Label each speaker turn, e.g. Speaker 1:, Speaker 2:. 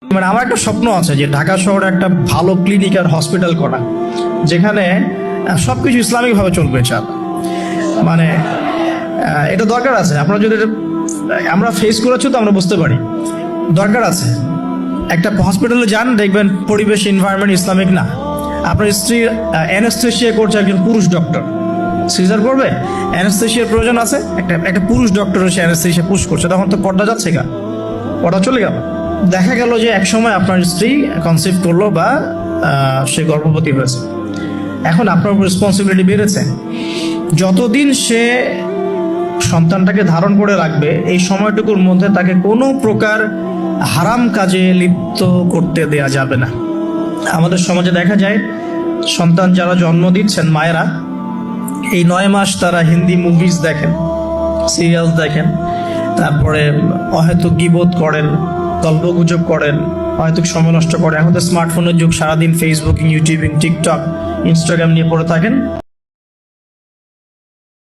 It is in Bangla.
Speaker 1: মানে আমার একটা স্বপ্ন আছে যে ঢাকা শহরে একটা ভালো ক্লিনিক আর হসপিটাল করা, যেখানে সবকিছু ইসলামিক ভাবে চলবে। মানে এটা দরকার আছে। আপনারা যদি আমরা ফেস করেছি তো আমরা বুঝতে পারি দরকার আছে। একটা হসপিটালে যান, দেখবেন পরিবেশ এনভায়রনমেন্ট ইসলামিক না। আপনার স্ত্রী অ্যানেস্থেশিয়া করছে একজন পুরুষ ডক্টর, সিজার করবে, অ্যানেস্থেশিয়ার প্রয়োজন আছে, একটা পুরুষ ডক্টর এসে অ্যানেস্থেশিয়া পুশ করছে, তখন তো পর্দা যাচ্ছে গা, পর্দা চলে গেল। দেখা গেল যে একসময় আপনার স্ত্রী কনসিভ করলো বা সে গর্ভবতী হয়েছে, এখন আপনার উপর রেসপন্সিবিলিটি বেড়েছে। যতদিন সে সন্তানটাকে ধারণ করে রাখবে, এই সময়টুকুর মধ্যে তাকে কোনো প্রকার হারাম কাজে লিপ্ত করতে দেয়া যাবে না। আমাদের সমাজে দেখা যায় সন্তান যারা জন্ম দিচ্ছেন মায়েরা, এই 9 মাস তারা হিন্দি মুভিজ দেখেন, সিরিয়াল দেখেন, তারপরে অহেতুক গীবত করেন, গল্পগুজব করেন, অহেতুক সময় নষ্ট করে। এখন তো স্মার্টফোনের যুগ, সারাদিন ফেসবুকিং, ইউটিউবিং, টিকটক, ইনস্টাগ্রাম নিয়ে পড়ে থাকেন।